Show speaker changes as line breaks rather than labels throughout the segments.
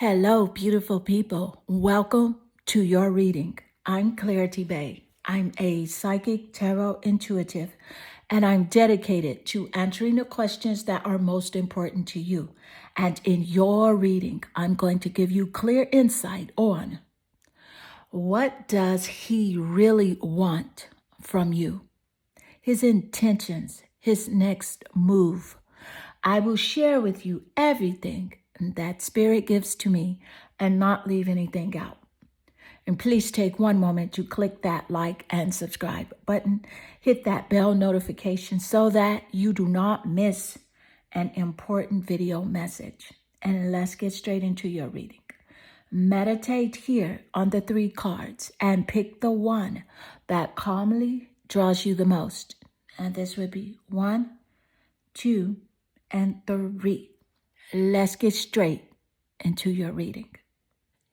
Hello, beautiful people. Welcome to your reading. I'm Clarity Bay. I'm a psychic tarot intuitive, and I'm dedicated to answering the questions that are most important to you. And in your reading, I'm going to give you clear insight on what does he really want from you, his intentions, his next move. I will share with you everything that Spirit gives to me and not leave anything out. And please take one moment to click that like and subscribe button. Hit that bell notification so that you do not miss an important video message. And let's get straight into your reading. Meditate here on the 3 cards and pick the one that calmly draws you the most. And this would be 1, 2, and 3. Let's get straight into your reading.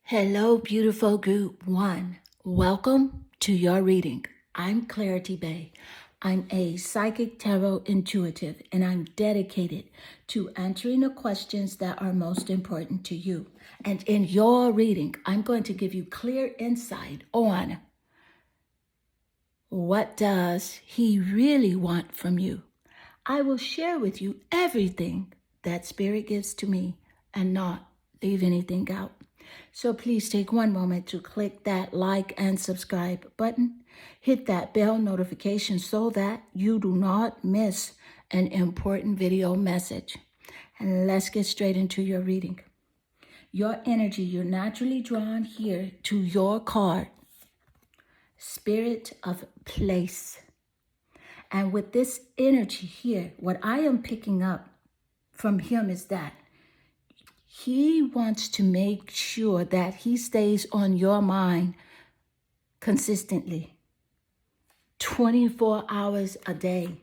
Hello, beautiful group 1. Welcome to your reading. I'm Clarity Bay. I'm a psychic tarot intuitive, and I'm dedicated to answering the questions that are most important to you. And in your reading, I'm going to give you clear insight on what does he really want from you. I will share with you everything that Spirit gives to me and not leave anything out. So please take one moment to click that like and subscribe button. Hit that bell notification so that you do not miss an important video message. And let's get straight into your reading. Your energy, you're naturally drawn here to your card, Spirit of Place. And with this energy here, what I am picking up from him is that he wants to make sure that he stays on your mind consistently, 24 hours a day.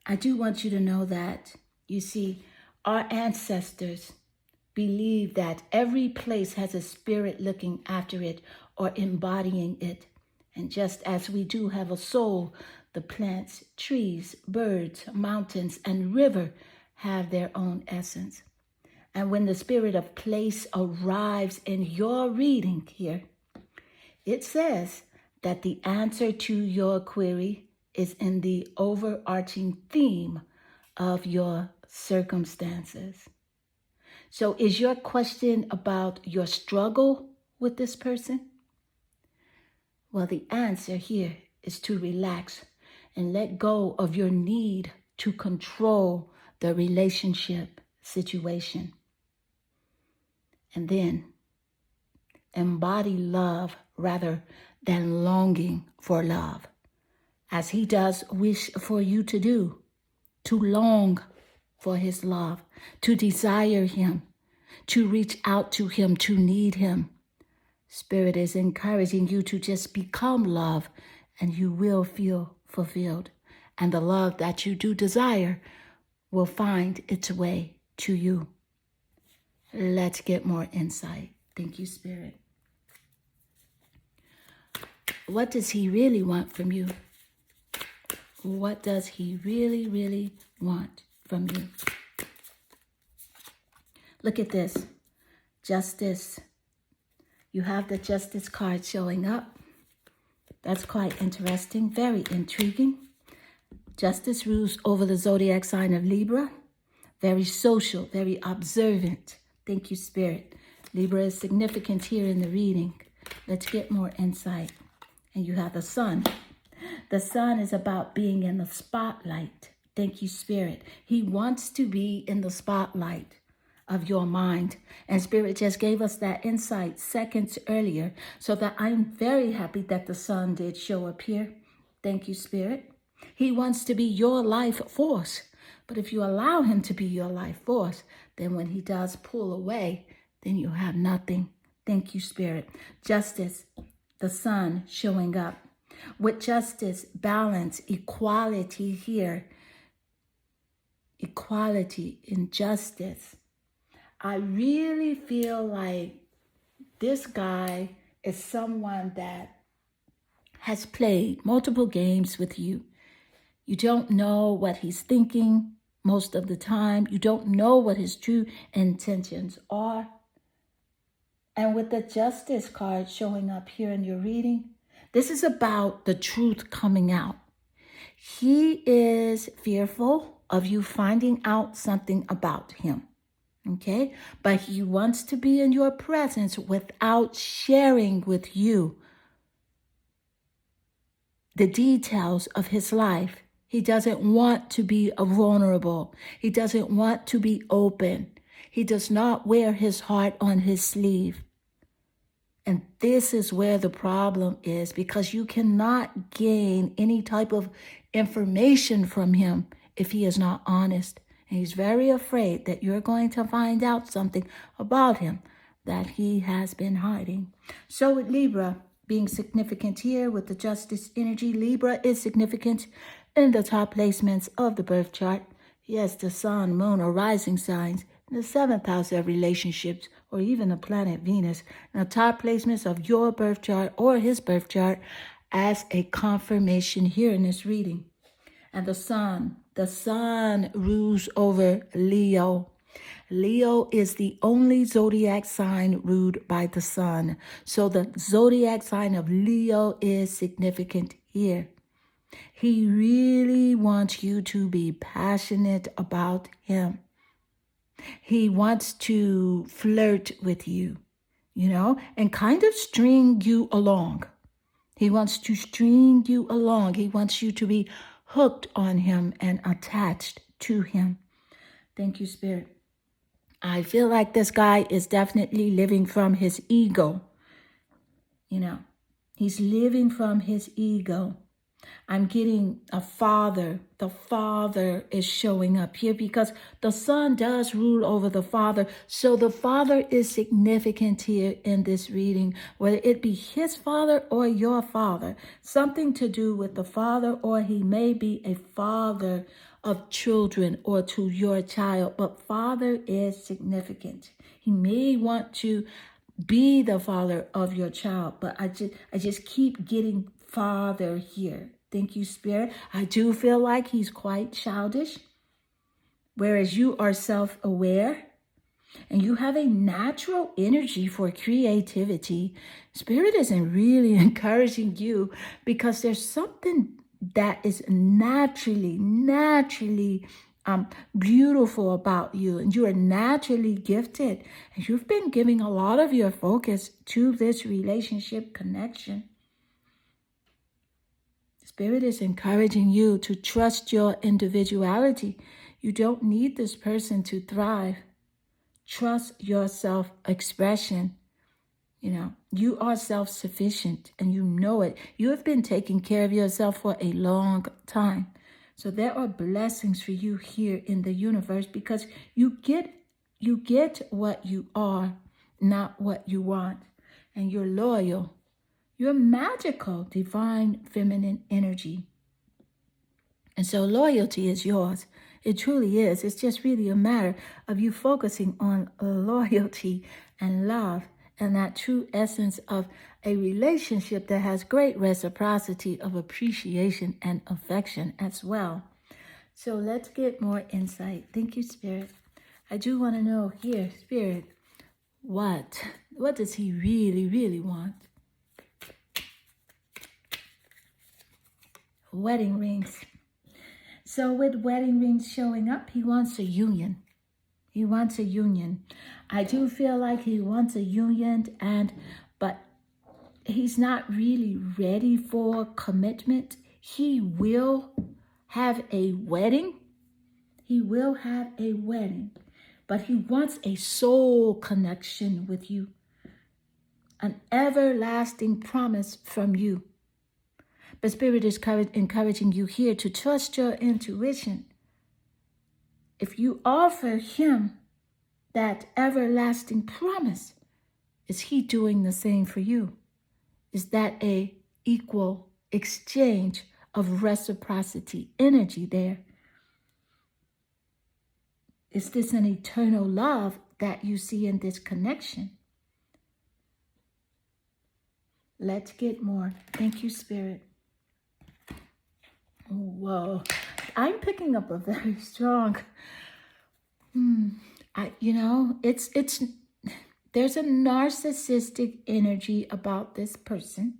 I do want you to know that, you see, our ancestors believe that every place has a spirit looking after it or embodying it. And just as we do have a soul, the plants, trees, birds, mountains, and river have their own essence. And when the Spirit of Place arrives in your reading here, it says that the answer to your query is in the overarching theme of your circumstances. So is your question about your struggle with this person? Well, the answer here is to relax and let go of your need to control the relationship situation. And then embody love rather than longing for love, as he does wish for you to do, to long for his love, to desire him, to reach out to him, to need him. Spirit is encouraging you to just become love, and you will feel fulfilled. And the love that you do desire will find its way to you. Let's get more insight. Thank you, Spirit. What does he really want from you? What does he really, really want from you? Look at this. Justice. You have the Justice card showing up. That's quite interesting, very intriguing. Justice rules over the zodiac sign of Libra. Very social, very observant. Thank you, Spirit. Libra is significant here in the reading. Let's get more insight. And you have the Sun. The Sun is about being in the spotlight. Thank you, Spirit. He wants to be in the spotlight of your mind. And Spirit just gave us that insight seconds earlier, so that I'm very happy that the Sun did show up here. Thank you, Spirit. He wants to be your life force. But if you allow him to be your life force, then when he does pull away, then you have nothing. Thank you, Spirit. Justice, the Sun showing up. With justice, balance, equality here. Equality in justice. I really feel like this guy is someone that has played multiple games with you. You don't know what he's thinking most of the time. You don't know what his true intentions are. And with the Justice card showing up here in your reading, this is about the truth coming out. He is fearful of you finding out something about him, okay? But he wants to be in your presence without sharing with you the details of his life. He doesn't want to be vulnerable. He doesn't want to be open. He does not wear his heart on his sleeve. And this is where the problem is, because you cannot gain any type of information from him if he is not honest. And he's very afraid that you're going to find out something about him that he has been hiding. So with Libra being significant here with the Justice energy, Libra is significant in the top placements of the birth chart. Yes, the sun, moon, or rising signs in the 7th house of relationships, or even the planet Venus, in the top placements of your birth chart or his birth chart as a confirmation here in this reading. And the sun rules over Leo. Leo is the only zodiac sign ruled by the sun. So the zodiac sign of Leo is significant here. He really wants you to be passionate about him. He wants to flirt with you, and kind of string you along. He wants to string you along. He wants you to be hooked on him and attached to him. Thank you, Spirit. I feel like this guy is definitely living from his ego. He's living from his ego. I'm getting a father. The father is showing up here because the son does rule over the father. So the father is significant here in this reading, whether it be his father or your father. Something to do with the father, or he may be a father of children or to your child. But father is significant. He may want to be the father of your child, but I just keep getting father here. Thank you, Spirit. I do feel like he's quite childish, whereas you are self-aware and you have a natural energy for creativity. Spirit isn't really encouraging you because there's something that is naturally beautiful about you, and you are naturally gifted, and you've been giving a lot of your focus to this relationship connection. Spirit is encouraging you to trust your individuality. You don't need this person to thrive. Trust your self-expression. You are self-sufficient and you know it. You have been taking care of yourself for a long time. So there are blessings for you here in the universe because you get what you are, not what you want. And you're loyal. You're magical, divine, feminine energy. And so loyalty is yours. It truly is. It's just really a matter of you focusing on loyalty and love and that true essence of a relationship that has great reciprocity of appreciation and affection as well. So let's get more insight. Thank you, Spirit. I do want to know here, Spirit, what does he really, really want? Wedding rings. So with wedding rings showing up, he wants a union. He wants a union. I do feel like he wants a union, but he's not really ready for commitment. He will have a wedding. He will have a wedding, but he wants a soul connection with you, an everlasting promise from you. But Spirit is encouraging you here to trust your intuition. If you offer him that everlasting promise, is he doing the same for you? Is that a equal exchange of reciprocity energy there? Is this an eternal love that you see in this connection? Let's get more. Thank you, Spirit. Whoa. I'm picking up a very strong, it's there's a narcissistic energy about this person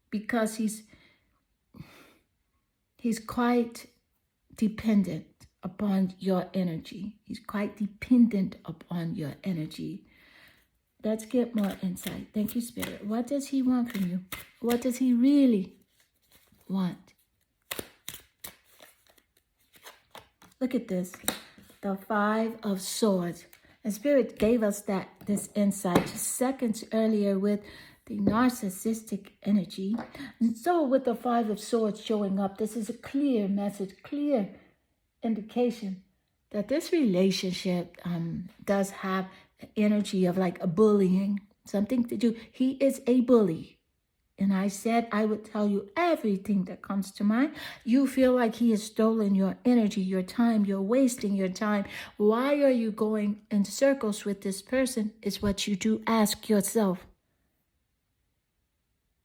because he's quite dependent upon your energy. He's quite dependent upon your energy. Let's get more insight. Thank you, Spirit. What does he want from you? What does he really want? Look at this. The 5 of Swords. And Spirit gave us this insight just seconds earlier with the narcissistic energy. And so with the 5 of Swords showing up, this is a clear message, clear indication that this relationship does have energy of like a bullying, something to do. He is a bully. And I said I would tell you everything that comes to mind. You feel like he has stolen your energy, your time. You're wasting your time. Why are you going in circles with this person is what you do ask yourself.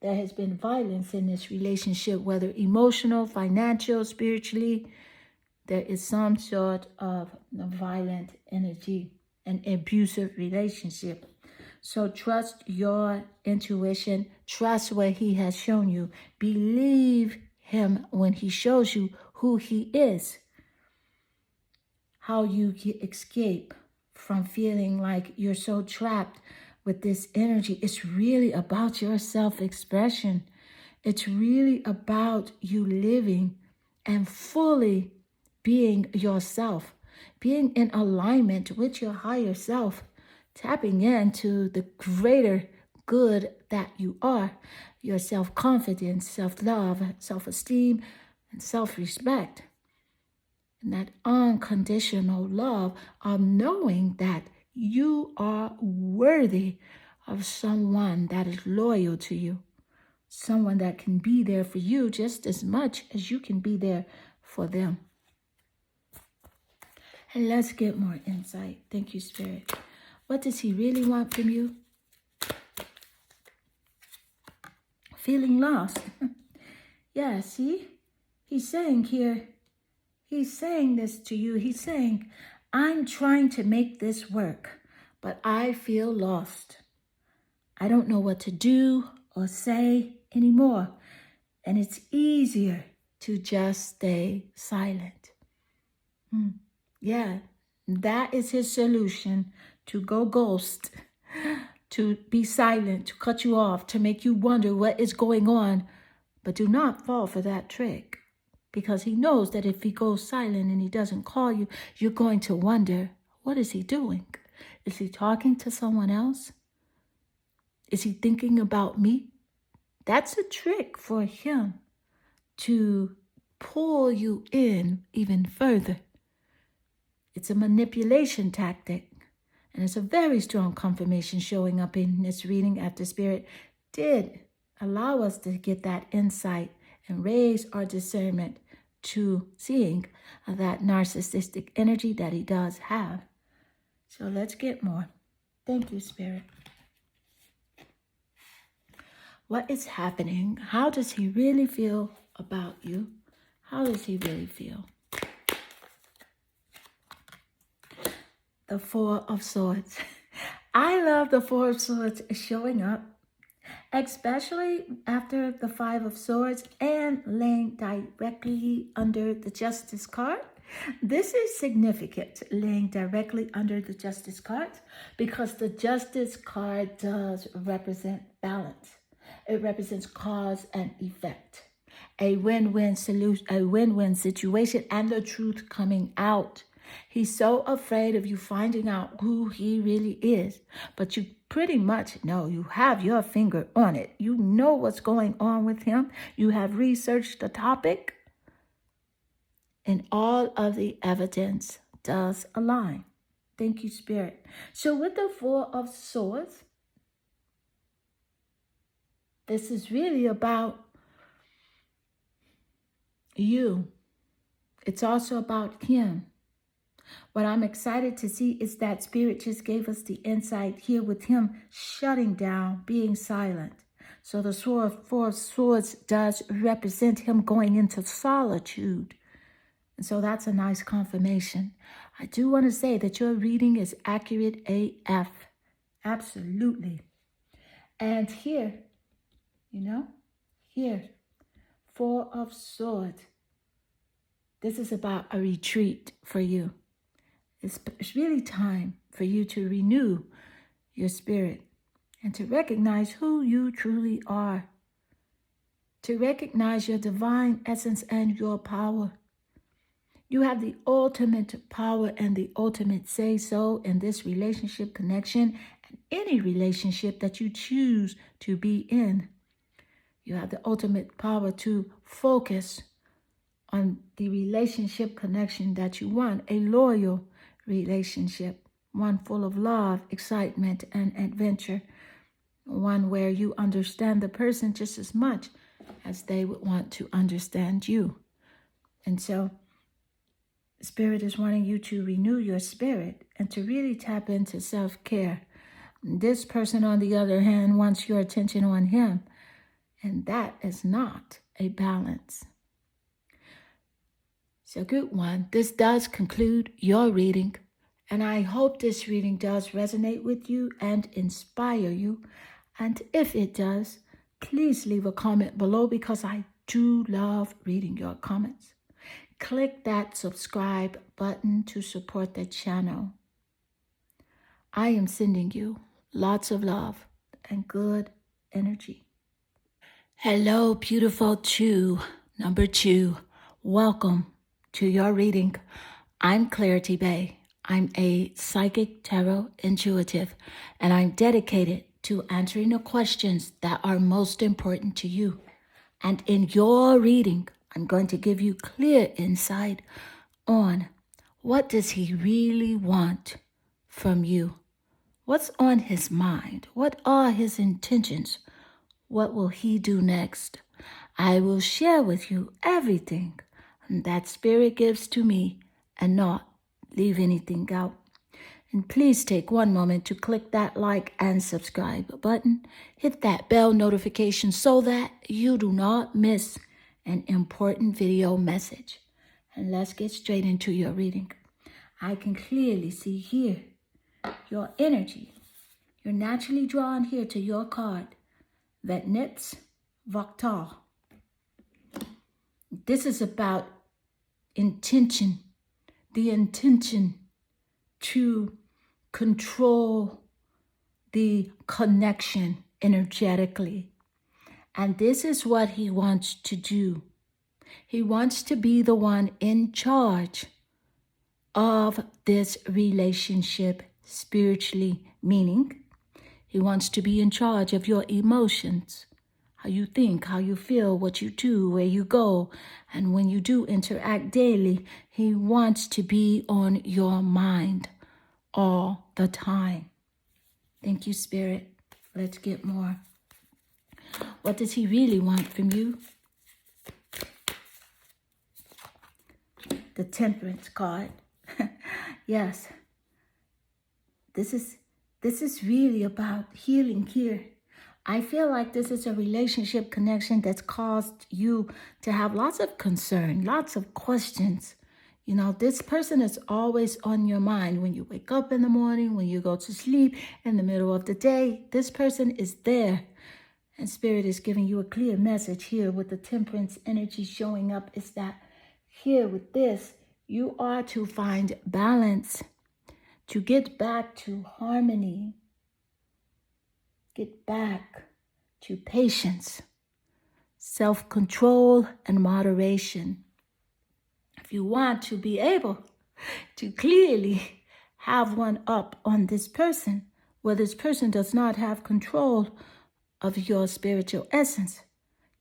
There has been violence in this relationship, whether emotional, financial, spiritually. There is some sort of violent energy, an abusive relationship. So trust your intuition. Trust what he has shown you. Believe him when he shows you who he is. How you escape from feeling like you're so trapped with this energy. It's really about your self-expression. It's really about you living and fully being yourself. Being in alignment with your higher self. Tapping into the greater good that you are, your self-confidence, self-love, self-esteem, and self-respect. And that unconditional love of knowing that you are worthy of someone that is loyal to you, someone that can be there for you just as much as you can be there for them. And let's get more insight. Thank you, Spirit. What does he really want from you? Feeling lost. Yeah, see? He's saying here, he's saying this to you. He's saying, I'm trying to make this work, but I feel lost. I don't know what to do or say anymore. And it's easier to just stay silent. Yeah, that is his solution. To go ghost, to be silent, to cut you off, to make you wonder what is going on. But do not fall for that trick, because he knows that if he goes silent and he doesn't call you, you're going to wonder, what is he doing? Is he talking to someone else? Is he thinking about me? That's a trick for him to pull you in even further. It's a manipulation tactic. And it's a very strong confirmation showing up in this reading after Spirit did allow us to get that insight and raise our discernment to seeing that narcissistic energy that he does have. So let's get more. Thank you, Spirit. What is happening? How does he really feel about you? How does he really feel? The 4 of Swords. I love the 4 of Swords showing up, especially after the 5 of Swords and laying directly under the Justice card. This is significant, laying directly under the Justice card, because the Justice card does represent balance. It represents cause and effect, a win-win solution, a win-win situation, and the truth coming out. He's so afraid of you finding out who he really is. But you pretty much know, you have your finger on it. You know what's going on with him. You have researched the topic. And all of the evidence does align. Thank you, Spirit. So with the 4 of Swords, this is really about you. It's also about him. What I'm excited to see is that Spirit just gave us the insight here with him shutting down, being silent. So the 4 of Swords does represent him going into solitude. And so that's a nice confirmation. I do want to say that your reading is accurate AF. Absolutely. And here, here, Four of Swords. This is about a retreat for you. It's really time for you to renew your spirit and to recognize who you truly are, to recognize your divine essence and your power. You have the ultimate power and the ultimate say-so in this relationship connection and any relationship that you choose to be in. You have the ultimate power to focus on the relationship connection that you want, a loyal relationship, one full of love, excitement, and adventure, one where you understand the person just as much as they would want to understand you. And so Spirit is wanting you to renew your spirit and to really tap into self-care. This person, on the other hand, wants your attention on him, and that is not a balance. So good one. This does conclude your reading, and I hope this reading does resonate with you and inspire you. And if it does, please leave a comment below because I do love reading your comments. Click that subscribe button to support the channel. I am sending you lots of love and good energy. Hello, beautiful two, number 2. Welcome to your reading. I'm Clarity Bay. I'm a psychic tarot intuitive, and I'm dedicated to answering the questions that are most important to you. And in your reading, I'm going to give you clear insight on what does he really want from you? What's on his mind? What are his intentions? What will he do next? I will share with you everything that Spirit gives to me and not leave anything out. And please take one moment to click that like and subscribe button. Hit that bell notification so that you do not miss an important video message. And let's get straight into your reading. I can clearly see here your energy. You're naturally drawn here to your card, Vetnitz Vaktar. This is about intention, the intention to control the connection energetically. And this is what he wants to do. He wants to be the one in charge of this relationship spiritually, meaning he wants to be in charge of your emotions, how you think, how you feel, what you do, where you go. And when you do interact daily, he wants to be on your mind all the time. Thank you, Spirit. Let's get more. What does he really want from you? The Temperance card. Yes. This is really about healing here. I feel like this is a relationship connection that's caused you to have lots of concern, lots of questions. You know, this person is always on your mind when you wake up in the morning, when you go to sleep, in the middle of the day. This person is there. And Spirit is giving you a clear message here with the Temperance energy showing up is that here with this, you are to find balance, to get back to harmony, get back to patience, self-control, and moderation. If you want to be able to clearly have one up on this person, where this person does not have control of your spiritual essence,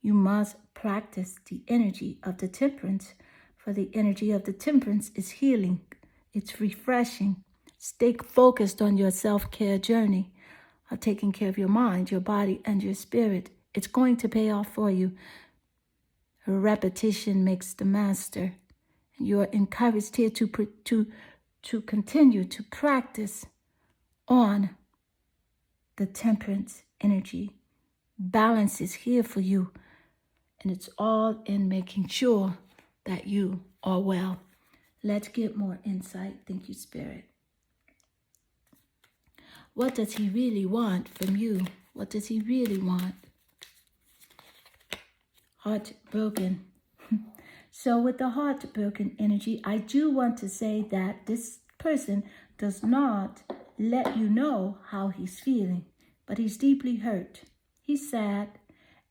you must practice the energy of the Temperance. For the energy of the Temperance is healing. It's refreshing. Stay focused on your self-care journey of taking care of your mind, your body, and your spirit. It's going to pay off for you. Repetition makes the master. You are encouraged here to continue to practice on the Temperance energy. Balance is here for you, and it's all in making sure that you are well. Let's get more insight. Thank you, Spirit. What does he really want from you? What does he really want? Heartbroken. So with the heartbroken energy, I do want to say that this person does not let you know how he's feeling, but he's deeply hurt. He's sad,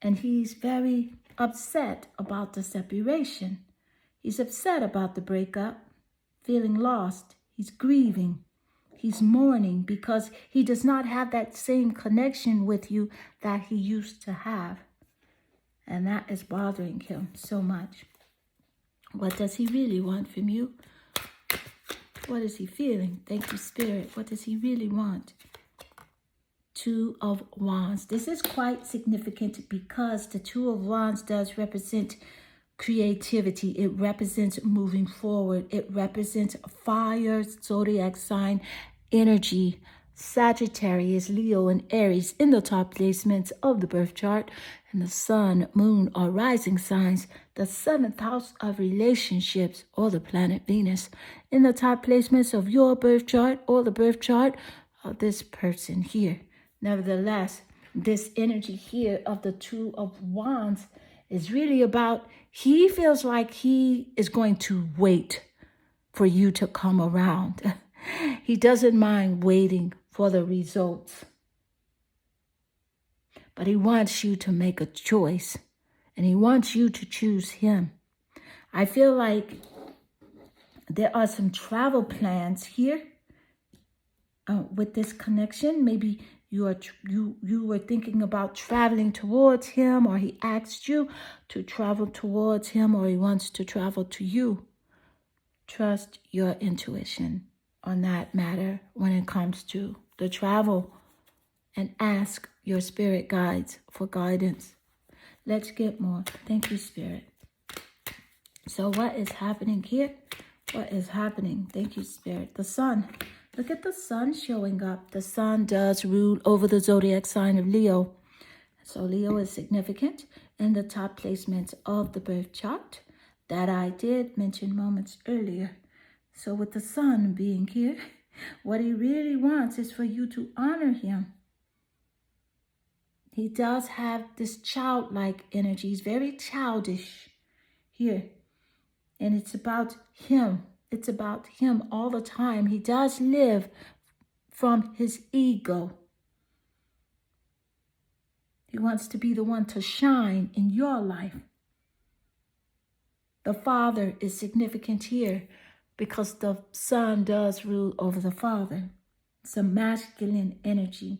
and he's very upset about the separation. He's upset about the breakup, feeling lost. He's grieving. He's mourning because he does not have that same connection with you that he used to have. And that is bothering him so much. What does he really want from you? What is he feeling? Thank you, Spirit. What does he really want? Two of Wands. This is quite significant because the Two of Wands does represent creativity. It represents moving forward. It represents fire, zodiac sign, energy. Sagittarius, Leo, and Aries in the top placements of the birth chart. And the sun, moon, or rising signs, the 7th house of relationships, or the planet Venus, in the top placements of your birth chart or the birth chart of this person here. Nevertheless, this energy here of the Two of Wands is really about, he feels like he is going to wait for you to come around. He doesn't mind waiting for the results. But he wants you to make a choice, and he wants you to choose him. I feel like there are some travel plans here with this connection. Maybe you were thinking about traveling towards him, or he asked you to travel towards him, or he wants to travel to you. Trust your intuition on that matter when it comes to the travel, and ask your spirit guides for guidance. Let's get more. Thank you, Spirit. So what is happening here? What is happening? Thank you, Spirit. The sun. Look at the sun showing up. The sun does rule over the zodiac sign of Leo. So Leo is significant in the top placements of the birth chart that I did mention moments earlier. So with the sun being here, what he really wants is for you to honor him. He does have this childlike energy. He's very childish here. And it's about him. It's about him all the time. He does live from his ego. He wants to be the one to shine in your life. The father is significant here because the sun does rule over the father. It's a masculine energy.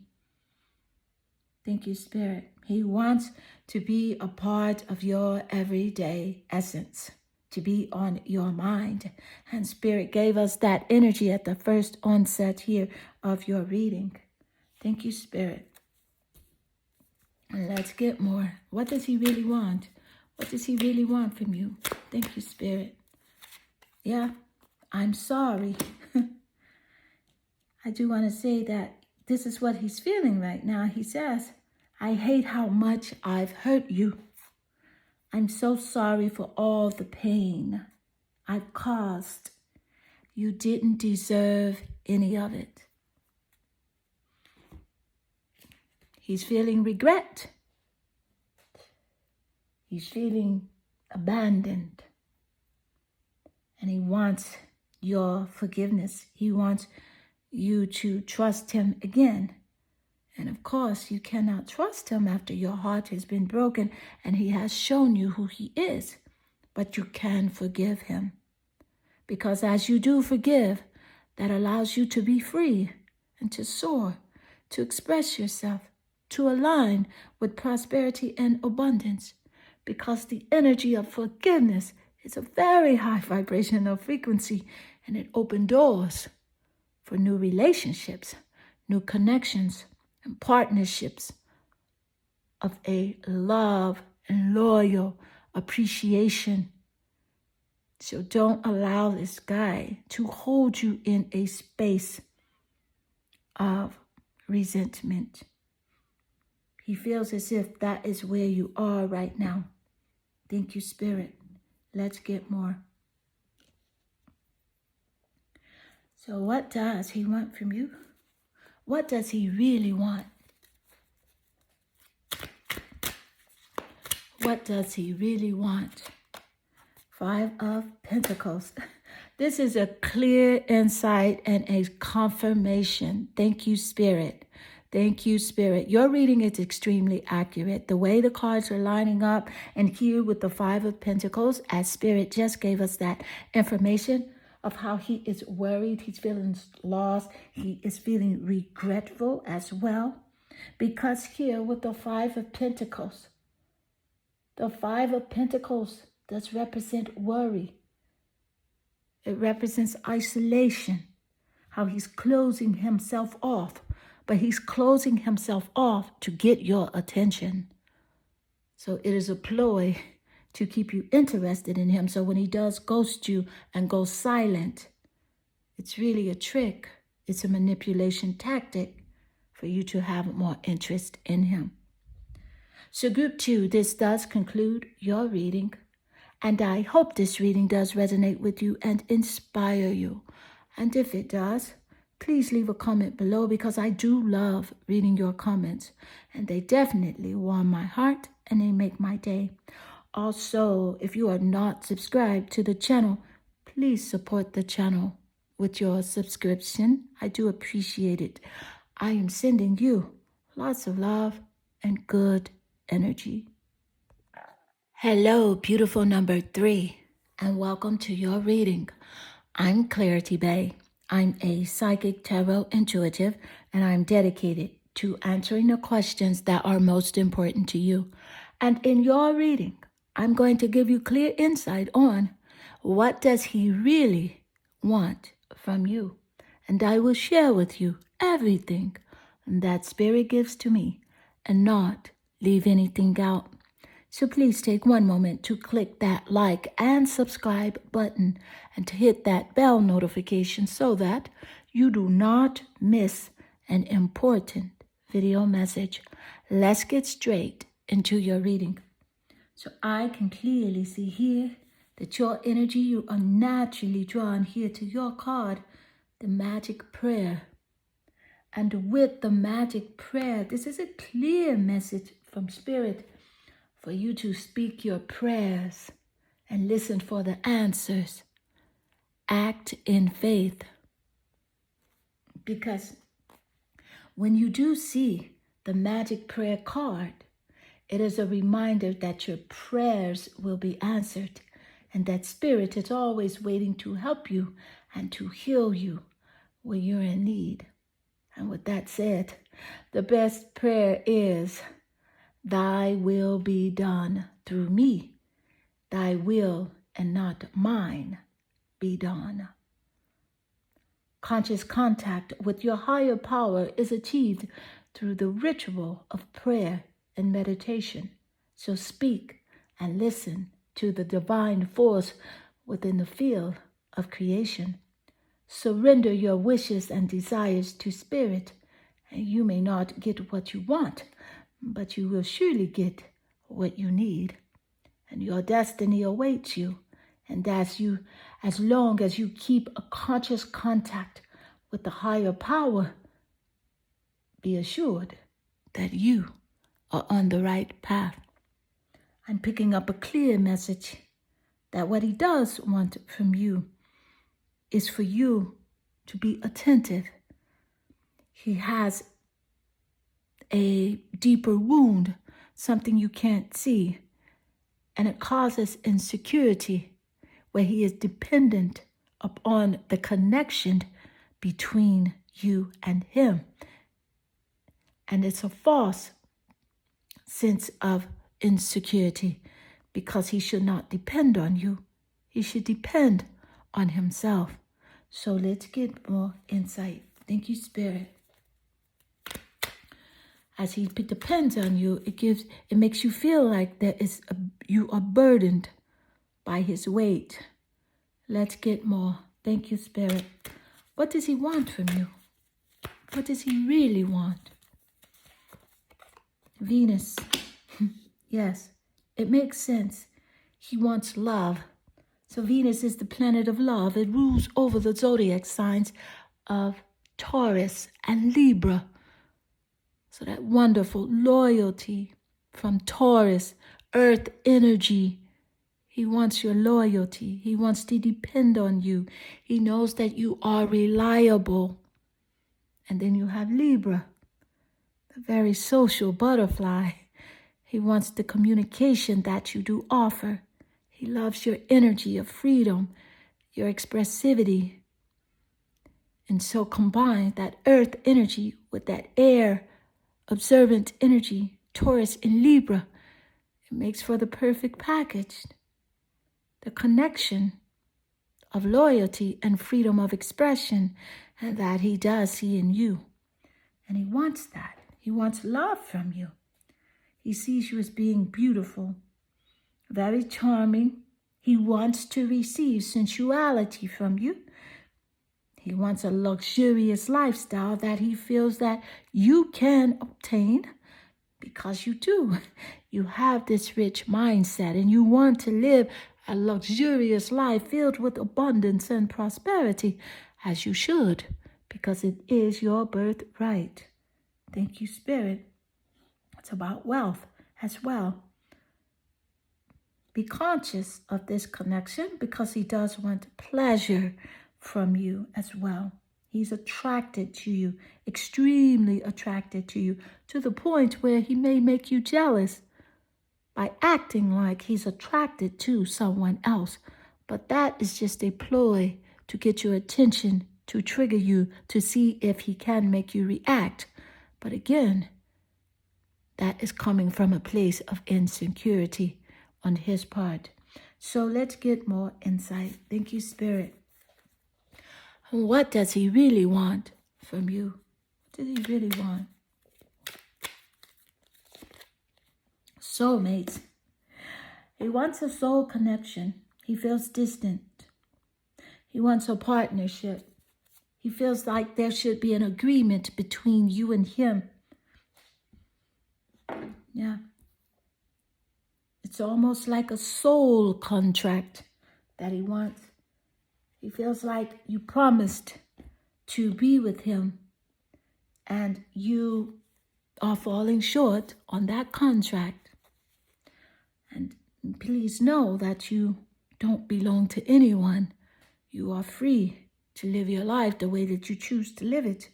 Thank you, Spirit. He wants to be a part of your everyday essence, to be on your mind. And Spirit gave us that energy at the first onset here of your reading. Thank you, Spirit. And let's get more. What does he really want? What does he really want from you? Thank you, Spirit. Yeah, I'm sorry. I do want to say that this is what he's feeling right now. He says, I hate how much I've hurt you. I'm so sorry for all the pain I've caused. You didn't deserve any of it. He's feeling regret. He's feeling abandoned. And he wants your forgiveness. He wants you to trust him again. And of course, you cannot trust him after your heart has been broken and he has shown you who he is. But you can forgive him. Because as you do forgive, that allows you to be free and to soar, to express yourself, to align with prosperity and abundance. Because the energy of forgiveness is a very high vibrational frequency, and it opens doors for new relationships, new connections, and partnerships of a love and loyal appreciation. So don't allow this guy to hold you in a space of resentment. He feels as if that is where you are right now. Thank you, Spirit. Let's get more. So what does he want from you? What does he really want? What does he really want? Five of Pentacles. This is a clear insight and a confirmation. Thank you, Spirit. Thank you, Spirit. Your reading is extremely accurate. The way the cards are lining up, and here with the Five of Pentacles, as Spirit just gave us that information of how he is worried, he's feeling lost, he is feeling regretful as well. Because here with the Five of Pentacles, the Five of Pentacles does represent worry. It represents isolation, how he's closing himself off, but he's closing himself off to get your attention. So it is a ploy to keep you interested in him. So when he does ghost you and go silent, it's really a trick. It's a manipulation tactic for you to have more interest in him. So group 2, this does conclude your reading. And I hope this reading does resonate with you and inspire you. And if it does, please leave a comment below, because I do love reading your comments. And they definitely warm my heart and they make my day. Also, if you are not subscribed to the channel, please support the channel with your subscription. I do appreciate it. I am sending you lots of love and good energy. Hello, beautiful number 3, and welcome to your reading. I'm Clarity Bay. I'm a psychic tarot intuitive, and I'm dedicated to answering the questions that are most important to you. And in your reading, I'm going to give you clear insight on what does he really want from you. And I will share with you everything that Spirit gives to me and not leave anything out. So please take one moment to click that like and subscribe button and to hit that bell notification so that you do not miss an important video message. Let's get straight into your reading. So I can clearly see here that your energy, you are naturally drawn here to your card, the magic prayer. And with the magic prayer, this is a clear message from Spirit for you to speak your prayers and listen for the answers. Act in faith. Because when you do see the magic prayer card, it is a reminder that your prayers will be answered and that Spirit is always waiting to help you and to heal you when you're in need. And with that said, the best prayer is, Thy will be done through me. Thy will and not mine be done. Conscious contact with your higher power is achieved through the ritual of prayer and meditation. So speak and listen to the divine force within the field of creation. Surrender your wishes and desires to Spirit, and you may not get what you want, but you will surely get what you need. And your destiny awaits you. And as long as you keep a conscious contact with the higher power, be assured that you are on the right path. I'm picking up a clear message that what he does want from you is for you to be attentive. He has a deeper wound, something you can't see, and it causes insecurity where he is dependent upon the connection between you and him. And it's a false sense of insecurity because he should not depend on you. He should depend on himself. So let's get more insight. Thank you, Spirit. As he depends on you, it makes you feel like you are burdened by his weight. Let's get more. Thank you, Spirit. What does he want from you? What does he really want? Venus. Yes, it makes sense. He wants love. So Venus is the planet of love. It rules over the zodiac signs of Taurus and Libra. So that wonderful loyalty from Taurus, earth energy. He wants your loyalty. He wants to depend on you. He knows that you are reliable. And then you have Libra, the very social butterfly. He wants the communication that you do offer. He loves your energy of freedom, your expressivity. And so combine that earth energy with that air, observant energy, Taurus and Libra. It makes for the perfect package. The connection of loyalty and freedom of expression, and that he does see in you. And he wants that. He wants love from you. He sees you as being beautiful, very charming. He wants to receive sensuality from you. He wants a luxurious lifestyle that he feels that you can obtain because you do. You have this rich mindset and you want to live a luxurious life filled with abundance and prosperity, as you should, because it is your birthright. Thank you, Spirit. It's about wealth as well. Be conscious of this connection because he does want pleasure from you as well. He's attracted to you, extremely attracted to you, to the point where he may make you jealous by acting like he's attracted to someone else. But that is just a ploy to get your attention, to trigger you, to see if he can make you react. But again, that is coming from a place of insecurity on his part. So let's get more insight. Thank you, Spirit. What does he really want from you? What does he really want? Soulmates. He wants a soul connection. He feels distant. He wants a partnership. He feels like there should be an agreement between you and him. Yeah. It's almost like a soul contract that he wants. He feels like you promised to be with him and you are falling short on that contract. And please know that you don't belong to anyone. You are free to live your life the way that you choose to live it,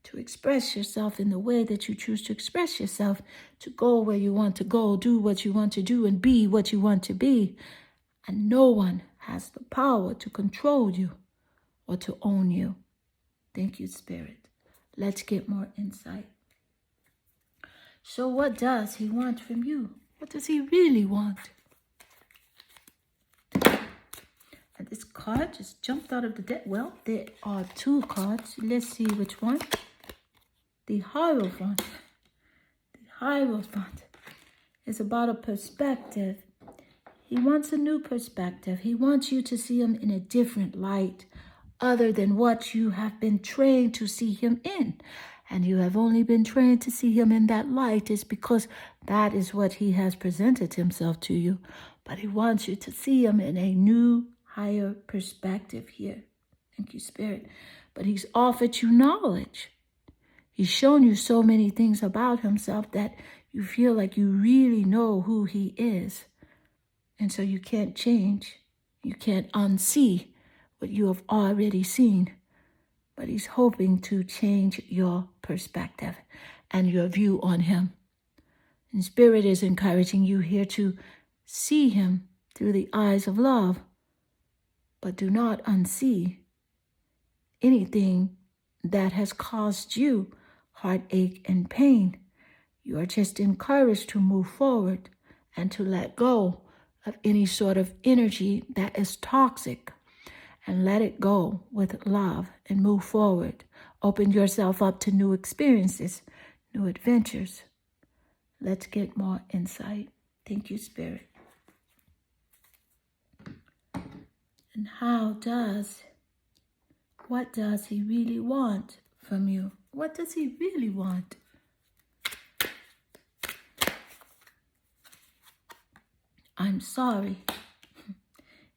to express yourself in the way that you choose to express yourself, to go where you want to go, do what you want to do, and be what you want to be. And no one has the power to control you or to own you. Thank you, Spirit. Let's get more insight. So what does he want from you? What does he really want? And this card just jumped out of the deck. Well, there are two cards. Let's see which one. The Hierophant. The Hierophant is about a perspective. He wants a new perspective. He wants you to see him in a different light other than what you have been trained to see him in. And you have only been trained to see him in that light is because that is what he has presented himself to you. But he wants you to see him in a new, higher perspective here. Thank you, Spirit. But he's offered you knowledge. He's shown you so many things about himself that you feel like you really know who he is. And so you can't change. You can't unsee what you have already seen. But he's hoping to change your perspective and your view on him. And Spirit is encouraging you here to see him through the eyes of love. But do not unsee anything that has caused you heartache and pain. You are just encouraged to move forward and to let go of any sort of energy that is toxic, and let it go with love and move forward. Open yourself up to new experiences, new adventures. Let's get more insight. Thank you, Spirit. And what does he really want from you? What does he really want? I'm sorry.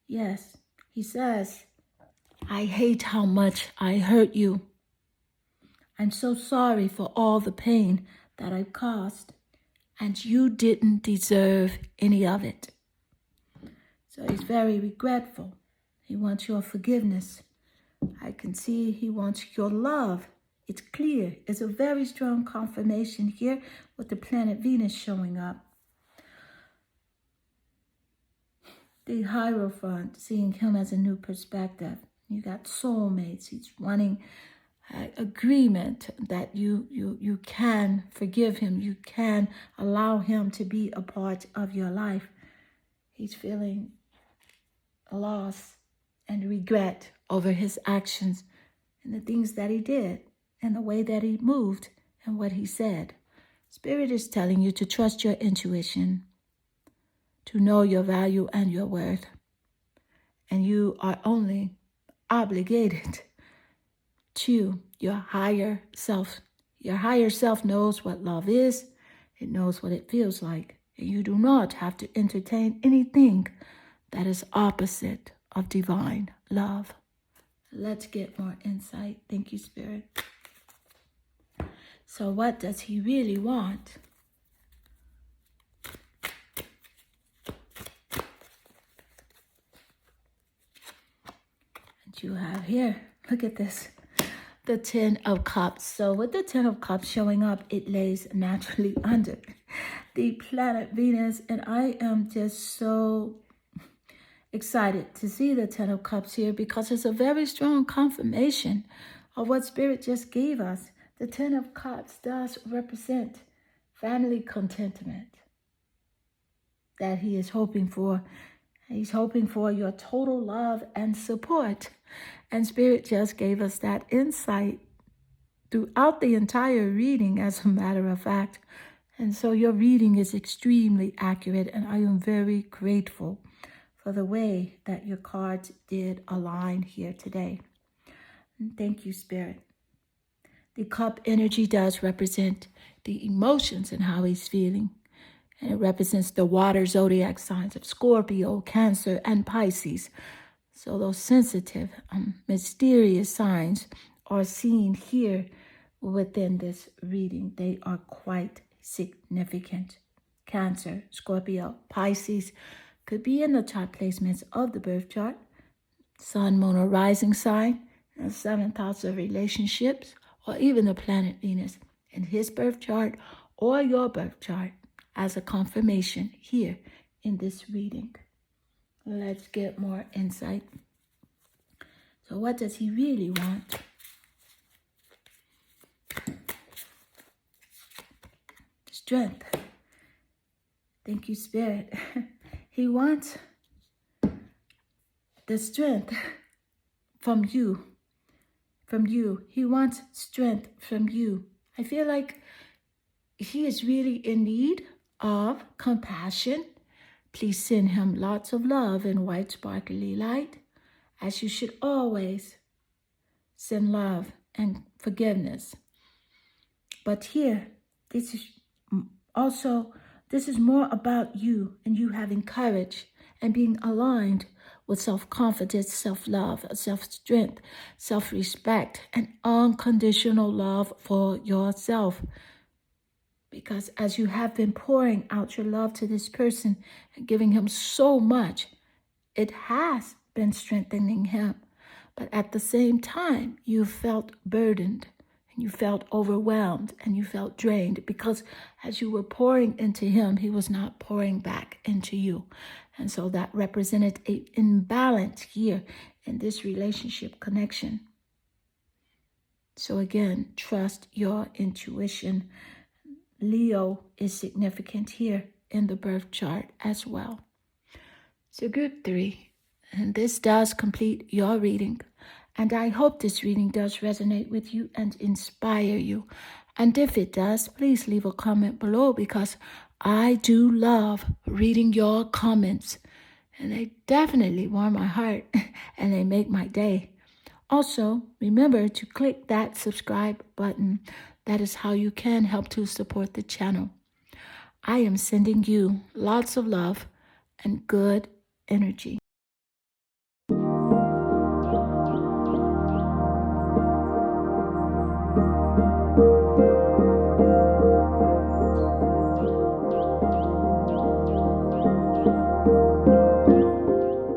Yes, He says, I hate how much I hurt you. I'm so sorry for all the pain that I've caused, and you didn't deserve any of it. So he's very regretful. He wants your forgiveness. I can see he wants your love. It's clear. It's a very strong confirmation here with the planet Venus showing up. The Hierophant, seeing him as a new perspective. You got soulmates. He's wanting agreement that you can forgive him. You can allow him to be a part of your life. He's feeling loss and regret over his actions and the things that he did and the way that he moved and what he said. Spirit is telling you to trust your intuition, to know your value and your worth. And you are only obligated to your higher self. Your higher self knows what love is. It knows what it feels like. And you do not have to entertain anything that is opposite of divine love. Let's get more insight. Thank you, Spirit. So what does he really want? And you have here, look at this, the Ten of Cups. So with the Ten of Cups showing up, it lays naturally under the planet Venus. And I am just so excited to see the Ten of Cups here because it's a very strong confirmation of what Spirit just gave us. The Ten of Cups does represent family contentment that he is hoping for. He's hoping for your total love and support. And Spirit just gave us that insight throughout the entire reading, as a matter of fact. And so your reading is extremely accurate, and I am very grateful for the way that your cards did align here today. And thank you, Spirit. The cup energy does represent the emotions and how he's feeling. And it represents the water zodiac signs of Scorpio, Cancer, and Pisces. So those sensitive, mysterious signs are seen here within this reading. They are quite significant. Cancer, Scorpio, Pisces could be in the chart placements of the birth chart. Sun, moon, or rising sign, the 7th house of relationships, or even the planet Venus in his birth chart or your birth chart as a confirmation here in this reading. Let's get more insight. So what does he really want? Strength. Thank you, Spirit. He wants the strength from you. From you. He wants strength from you. I feel like he is really in need of compassion. Please send him lots of love and white sparkly light, as you should always send love and forgiveness. But here, this is more about you and you having courage and being aligned with self-confidence, self-love, self-strength, self-respect, and unconditional love for yourself. Because as you have been pouring out your love to this person and giving him so much, it has been strengthening him. But at the same time, you felt burdened and you felt overwhelmed and you felt drained because as you were pouring into him, he was not pouring back into you. And so that represented an imbalance here in this relationship connection. So again, trust your intuition. Leo is significant here in the birth chart as well. So group 3, and this does complete your reading. And I hope this reading does resonate with you and inspire you. And if it does, please leave a comment below because I do love reading your comments. And they definitely warm my heart and they make my day. Also, remember to click that subscribe button. That is how you can help to support the channel. I am sending you lots of love and good energy.